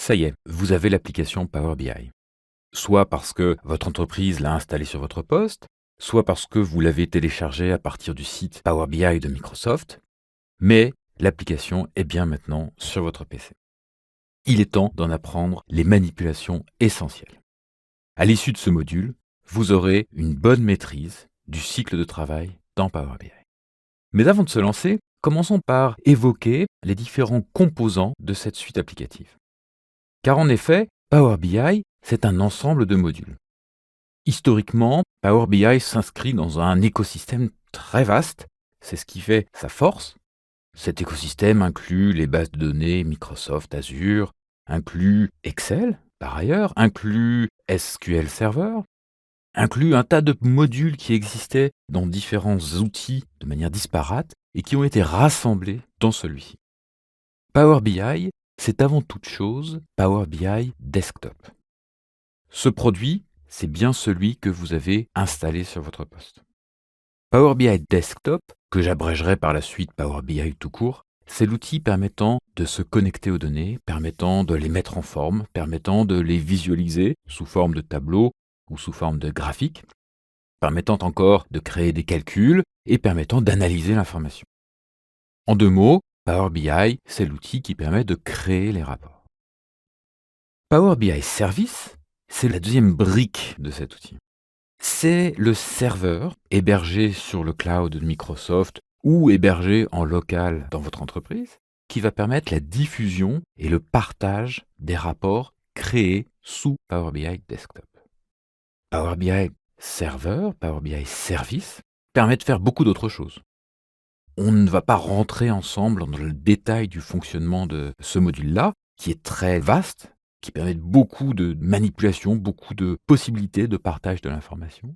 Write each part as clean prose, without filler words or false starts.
Ça y est, vous avez l'application Power BI. Soit parce que votre entreprise l'a installée sur votre poste, soit parce que vous l'avez téléchargée à partir du site Power BI de Microsoft, mais l'application est bien maintenant sur votre PC. Il est temps d'en apprendre les manipulations essentielles. À l'issue de ce module, vous aurez une bonne maîtrise du cycle de travail dans Power BI. Mais avant de se lancer, commençons par évoquer les différents composants de cette suite applicative. Car en effet, Power BI, c'est un ensemble de modules. Historiquement, Power BI s'inscrit dans un écosystème très vaste, c'est ce qui fait sa force. Cet écosystème inclut les bases de données Microsoft Azure, inclut Excel, par ailleurs, inclut SQL Server, inclut un tas de modules qui existaient dans différents outils de manière disparate et qui ont été rassemblés dans celui-ci. Power BI, c'est avant toute chose Power BI Desktop. Ce produit, c'est bien celui que vous avez installé sur votre poste. Power BI Desktop, que j'abrégerai par la suite Power BI tout court, c'est l'outil permettant de se connecter aux données, permettant de les mettre en forme, permettant de les visualiser sous forme de tableau ou sous forme de graphique, permettant encore de créer des calculs et permettant d'analyser l'information. En deux mots, Power BI, c'est l'outil qui permet de créer les rapports. Power BI Service, c'est la deuxième brique de cet outil. C'est le serveur hébergé sur le cloud de Microsoft ou hébergé en local dans votre entreprise qui va permettre la diffusion et le partage des rapports créés sous Power BI Desktop. Power BI Server, Power BI Service permet de faire beaucoup d'autres choses. On ne va pas rentrer ensemble dans le détail du fonctionnement de ce module-là, qui est très vaste, qui permet beaucoup de manipulations, beaucoup de possibilités de partage de l'information.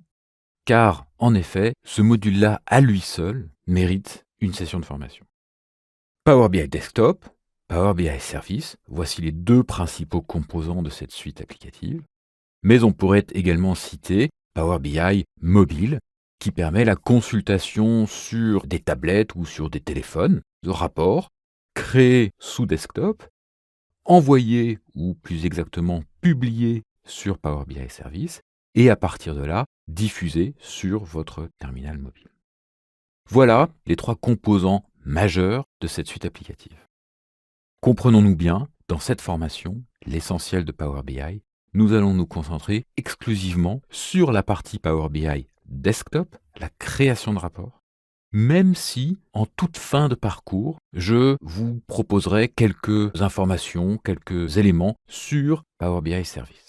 Car, en effet, ce module-là, à lui seul, mérite une session de formation. Power BI Desktop, Power BI Service, voici les deux principaux composants de cette suite applicative. Mais on pourrait également citer Power BI Mobile, qui permet la consultation sur des tablettes ou sur des téléphones de rapports créés sous desktop, envoyés ou plus exactement publiés sur Power BI Service et à partir de là, diffusés sur votre terminal mobile. Voilà les trois composants majeurs de cette suite applicative. Comprenons-nous bien, dans cette formation, l'essentiel de Power BI, nous allons nous concentrer exclusivement sur la partie Power BI Desktop, la création de rapports, même si, en toute fin de parcours, je vous proposerai quelques informations, quelques éléments sur Power BI Service.